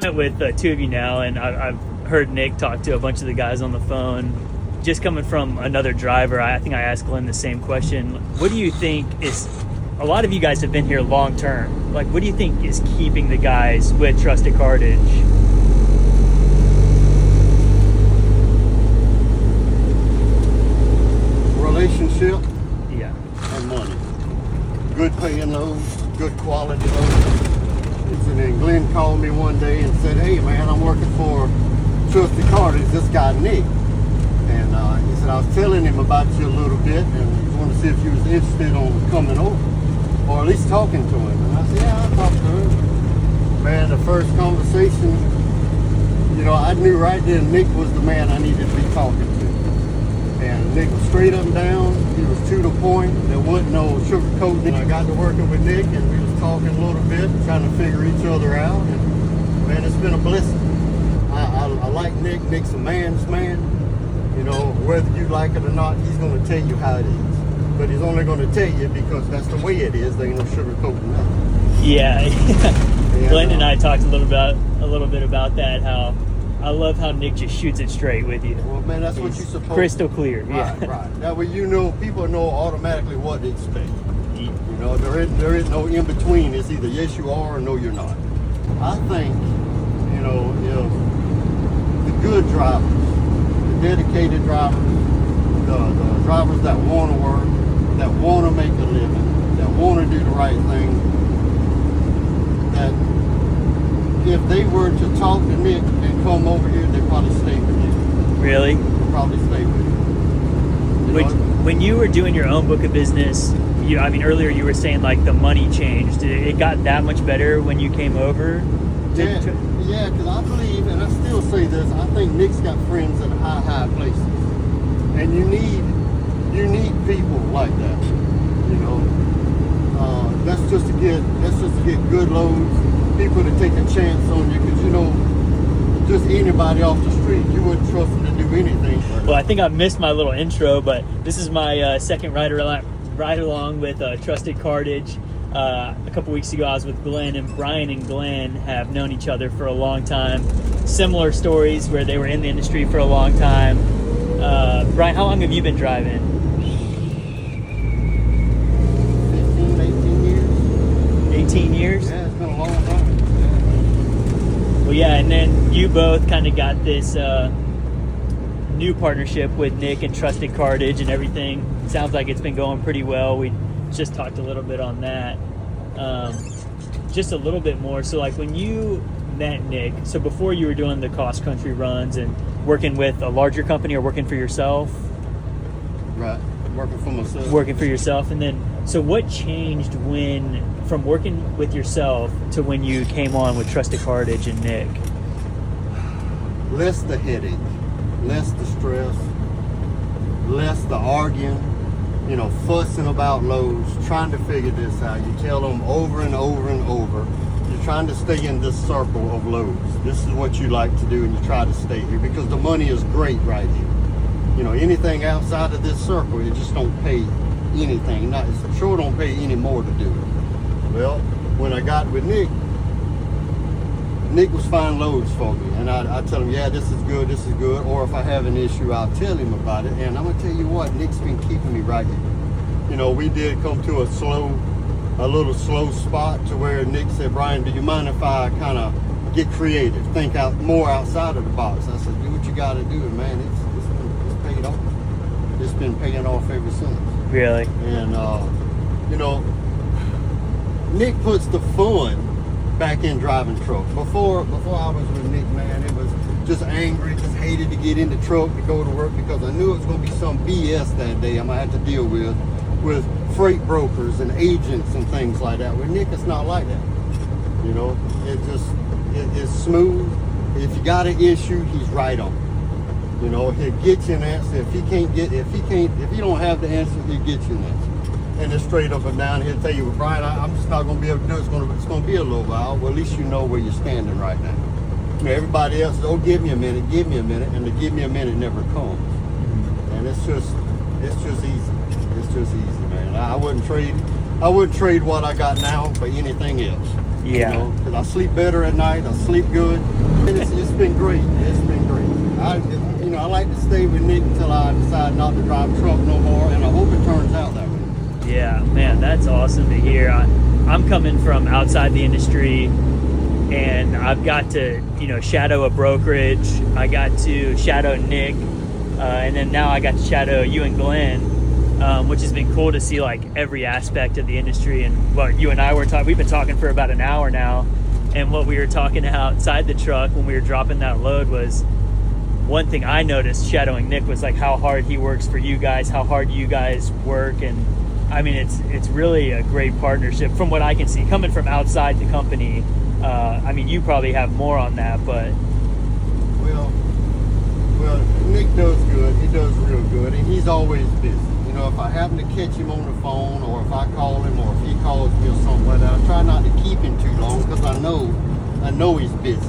met with two of you now, and I've heard Nick talk to a bunch of the guys on the phone. Just coming from another driver, I think I asked Glenn the same question. What do you think is, a lot of you guys have been here long term, like what do you think is keeping the guys with Trusted Cartage? Relationship, Yeah. and money. Good paying loads, good quality loads. And then Glenn called me one day and said, "Hey man, I'm working for Trusted Cartage, this guy Nick." And he said, "I was telling him about you a little bit and he wanted to see if you was interested on coming over, or at least talking to him." And I said, "Yeah, I'll talk to him." Man, the first conversation, you know, I knew right then Nick was the man I needed to be talking to. And Nick was straight up and down. He was to the point. There wasn't no sugarcoating. I got to working with Nick and we was talking a little bit, trying to figure each other out. And man, it's been a blessing. I like Nick. Nick's a man's man. You know, whether you like it or not, he's going to tell you how it is. But he's only going to tell you because that's the way it is. There ain't no sugarcoating that. Yeah. Glenn and I talked a little bit about that. How I love how Nick just shoots it straight with you. Well, man, that's what you're supposed to. Crystal clear. Right, Yeah. right. That way you know, people know automatically what to expect. You know, there is no in between. It's either yes you are or no you're not. I think, you know, if the good drivers, the dedicated drivers, the drivers that want to work, that want to make a living, that want to do the right thing, that if they were to talk to Nick and come over here, they'd probably stay with Nick. Really? They'd probably stay with him. When you were doing your own book of business, earlier you were saying like the money changed. It got that much better when you came over? Yeah, because I believe, and I still say this, I think Nick's got friends in high places. And you need people like that. You know, that's just to get good loads, people to take a chance on you, because you know, just anybody off the street, you wouldn't trust them to do anything. Well, I think I missed my little intro, but this is my second ride along with Trusted Cartage. A couple weeks ago I was with Glenn, and Brian and Glenn have known each other for a long time. Similar stories where they were in the industry for a long time. Brian, how long have you been driving? 15, 18 years. 18 years? Yeah, it's been a long time. Yeah. Well, yeah, and then you both kind of got this new partnership with Nick and Trusted Cartage and everything. Sounds like it's been going pretty well. We just talked a little bit on that. Just a little bit more. So like when you met Nick, so before you were doing the cross country runs and working with a larger company or working for yourself? Right, working for myself. Working for yourself. And then, so what changed from working with yourself to when you came on with Trusted Cartage and Nick? Less the headache, less the stress, less the arguing, you know, fussing about loads, trying to figure this out. You tell them over and over and over, you're trying to stay in this circle of loads. This is what you like to do, and you try to stay here because the money is great right here. You know, anything outside of this circle, it just don't pay anything. It sure don't pay any more to do it. Well, when I got with Nick was finding loads for me, and I tell him, yeah, this is good, or if I have an issue, I'll tell him about it. And I'm gonna tell you what, Nick's been keeping me right here. You know, we did come to a little slow spot to where Nick said, "Brian, do you mind if I kind of get creative, think out more outside of the box?" I said, "Do what you got to do, and man, it's paid off. It's been paying off ever since." Really? And you know, Nick puts the fun back in driving truck. Before I was with Nick, man, it was just angry, just hated to get in the truck to go to work because I knew it was going to be some BS that day I'm going to have to deal with freight brokers and agents and things like that. With Nick, it's not like that. You know, it's smooth. If you got an issue, he's right on. You know, he'll get you an answer. If you don't have the answer, he'll get you an answer. And it's straight up and down. He'll tell you, "Well, Brian, I'm just not going to be able to do it. It's going to be a little while." Well, at least you know where you're standing right now. You know, everybody else, "Oh, give me a minute," and the "give me a minute" never comes. And it's just easy. It's just easy, man. I wouldn't trade what I got now for anything else. Yeah. You know, because I sleep better at night. I sleep good. And it's been great. It's been great. I like to stay with Nick until I decide not to drive truck no more, and I hope it turns out that way. Yeah, man, that's awesome to hear. I'm coming from outside the industry, and I've got to, shadow a brokerage. I got to shadow Nick, and then now I got to shadow you and Glenn, which has been cool to see like every aspect of the industry. And what you and I were talking, we've been talking for about an hour now, and what we were talking outside the truck when we were dropping that load was, one thing I noticed shadowing Nick was like how hard he works for you guys, how hard you guys work, and I mean it's really a great partnership from what I can see coming from outside the company. I mean, you probably have more on that, but well, Nick does good. He does real good, and he's always busy. If I happen to catch him on the phone, or if I call him, or if he calls me or something like that, I try not to keep him too long because I know he's busy.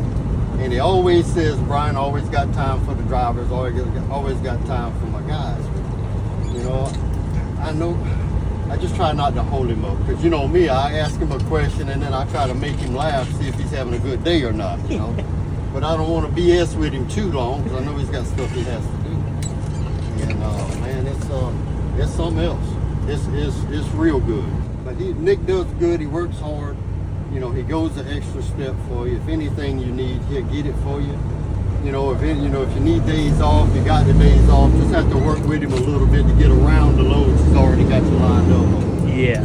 And he always says, Brian, always got time for the drivers, always got time for my guys. I just try not to hold him up. Because me, I ask him a question and then I try to make him laugh, see if he's having a good day or not, But I don't want to BS with him too long because I know he's got stuff he has to do. And man, it's something else. It's real good. But Nick does good, he works hard. He goes the extra step for you. If anything you need, he'll get it for you. If you need days off, you got the days off. Just have to work with him a little bit to get around the loads he's already got you lined up. Yeah.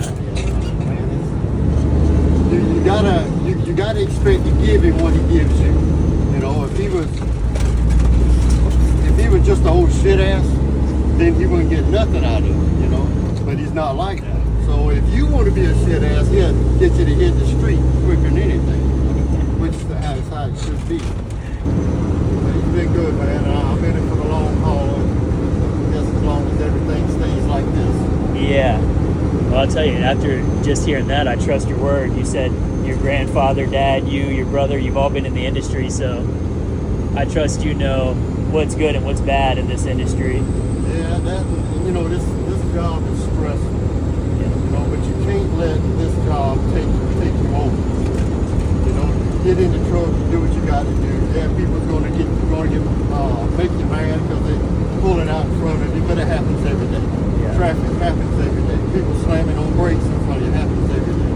You gotta expect to give him what he gives you. If he was just a old shit ass, then he wouldn't get nothing out of it. But he's not like that. So if you want to be a shit ass, he'll get you to hit the street quicker than anything, which is how it should be. He's been good, man. I'm in it for the long haul. Just as long as everything stays like this. Yeah. Well, I'll tell you, after just hearing that, I trust your word. You said your grandfather, dad, you, your brother, you've all been in the industry, so I trust you know what's good and what's bad in this industry. Yeah, this job is stressful. But you can't let this job take you over. Get in the truck, do what you got to do. Yeah, people's going to make you mad because they're pulling out in front of you, but it happens every day. Yeah. Traffic happens every day. People slamming on brakes in front of you happens every day.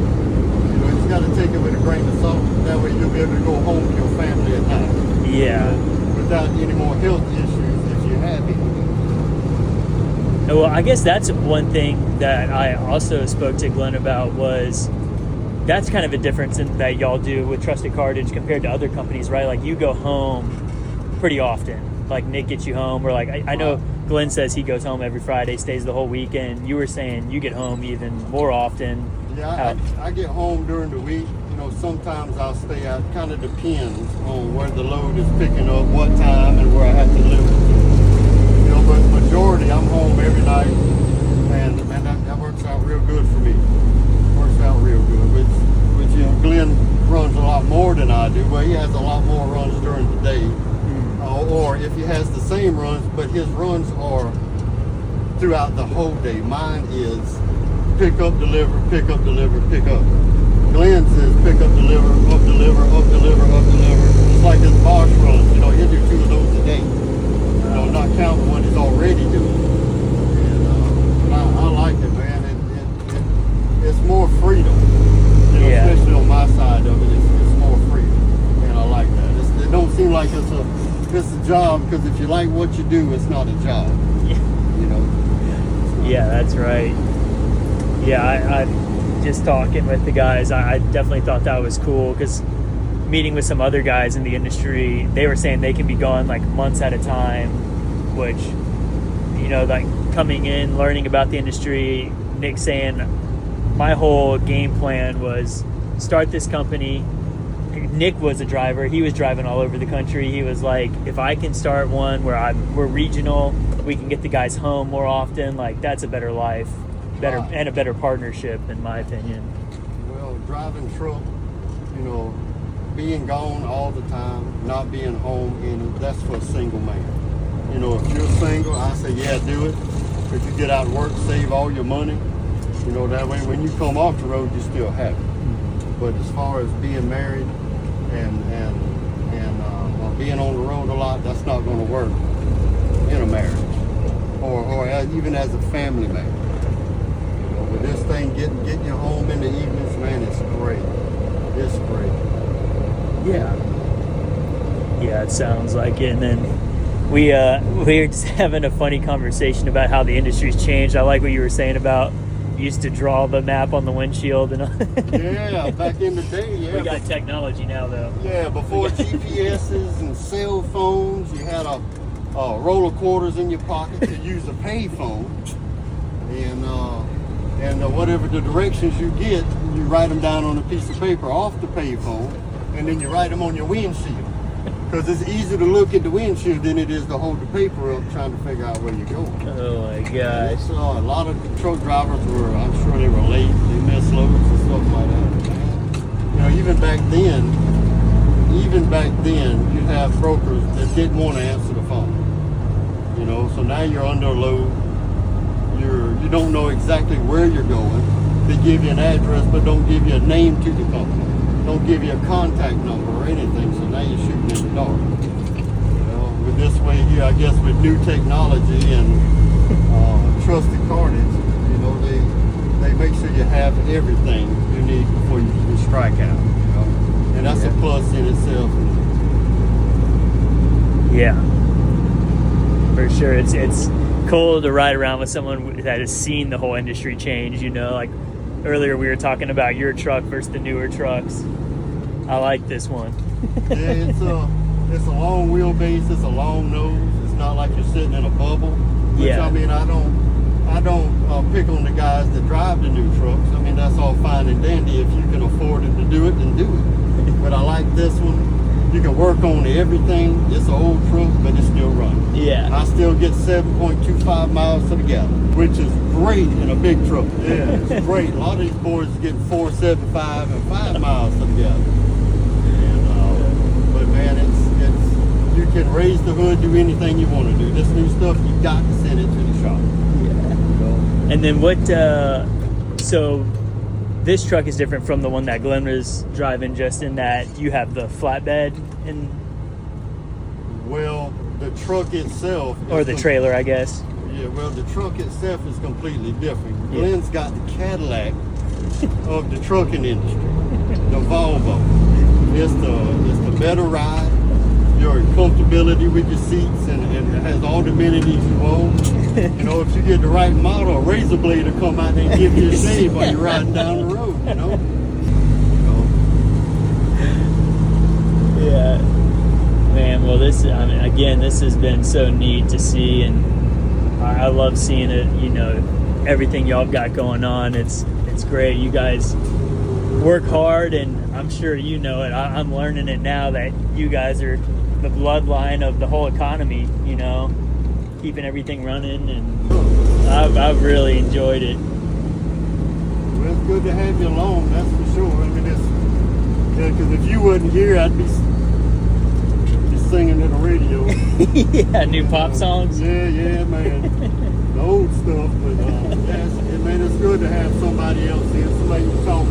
You just got to take it with a grain of salt. That way you'll be able to go home to your family at night. Yeah. Without any more health issues if you have any. Well, I guess that's one thing that I also spoke to Glenn about was that's kind of a difference that y'all do with Trusted Cartage compared to other companies, right? Like you go home pretty often. Like Nick gets you home, or like I know Glenn says he goes home every Friday, stays the whole weekend. You were saying you get home even more often. Yeah, I get home during the week. Sometimes I'll stay out. It kind of depends on where the load is picking up, what time, and where I have to live. But majority, I'm home every night, and that works out real good for me. Works out real good. Which Glenn runs a lot more than I do, but he has a lot more runs during the day. Or if he has the same runs, but his runs are throughout the whole day. Mine is pick up, deliver, pick up, deliver, pick up. Glenn says pick up, deliver, up, deliver, up, deliver, up, deliver. It's like his boss runs. He'll do 2 of those a day. Not counting what he's already doing. And I like it, man. It's more freedom. Especially on my side of it, it's more freedom. And I like that. It don't seem like it's a job, because if you like what you do, it's not a job. Yeah, that's right. Yeah, I just talking with the guys, I definitely thought that was cool, because meeting with some other guys in the industry, they were saying they can be gone like months at a time, which, like coming in, learning about the industry, Nick saying my whole game plan was start this company. Nick was a driver. He was driving all over the country. He was like, if I can start one where we're regional, we can get the guys home more often. Like that's a better life, and a better partnership, in my opinion. Well, driving truck, being gone all the time, not being home, that's for a single man. If you're single, I say, yeah, do it. If you get out and work, save all your money. That way when you come off the road, you're still happy. But as far as being married or being on the road a lot, that's not going to work in a marriage, or even as a family man. You know, with this thing getting you home in the evenings, man, it's great. It's great. Yeah, it sounds like it. And then we were just having a funny conversation about how the industry's changed. I like what you were saying about you used to draw the map on the windshield and all. Yeah, back in the day, yeah. We got technology now, though. Yeah, before GPSs and cell phones, you had a roll of quarters in your pocket to use a pay phone, and whatever the directions you get, you write them down on a piece of paper off the pay phone, and then you write them on your windshield. Because it's easier to look at the windshield than it is to hold the paper up trying to figure out where you're going. Oh my gosh. So a lot of truck drivers I'm sure they were late, they missed loads and stuff like that. You know, even back then, you have brokers that didn't want to answer the phone. You know, so now you're under a load. You don't know exactly where you're going. They give you an address, but don't give you a name to the company. Don't give you a contact number or anything. So now you're shooting in the dark. You know, with this way here, I guess with new technology and Trusted Cartage, you know, they make sure you have everything you need before you strike out. You know, and that's a plus in itself. Yeah, for sure. It's cool to ride around with someone that has seen the whole industry change. You know, like earlier we were talking about your truck versus the newer trucks. I like this one. Yeah, it's a long wheelbase. It's a long nose. It's not like you're sitting in a bubble. Which, Yeah. I mean, I don't pick on the guys that drive the new trucks. I mean, that's all fine and dandy. If you can afford it to do it, then do it. But I like this one. You can work on everything. It's an old truck, but it's still running. Yeah. I still get 7.25 miles to the gallon, which is great in a big truck. Yeah, it's great. A lot of these boys are getting 4.75 and 5 miles to the gallon. But man, it's you can raise the hood, do anything you want to do. This new stuff, you got to send it to the shop. Yeah. And then what? So this truck is different from the one that Glenn was driving, just in that you have the flatbed and. Well, the truck itself, or the trailer, I guess. Yeah, well, the truck itself is completely different. Yeah. Glenn's got the Cadillac of the trucking industry, the Volvo. It's the better ride, your comfortability with your seats, and it has all the amenities you want. You know, if you get the right model, a razor blade will come out and give you a shave while you're riding down the road, you know? Yeah. Man, well, this has been so neat to see, and I love seeing it, you know, everything y'all got going on. It's great. You guys work hard, and I'm sure you know it. I'm learning it now that you guys are the bloodline of the whole economy, you know, keeping everything running, and I've really enjoyed it. Well, it's good to have you along, that's for sure. I mean, because if you wasn't here, I'd be singing to the radio. Yeah, new pop songs. Yeah, man. The old stuff, but yes, man, it's good to have somebody else in, somebody you talk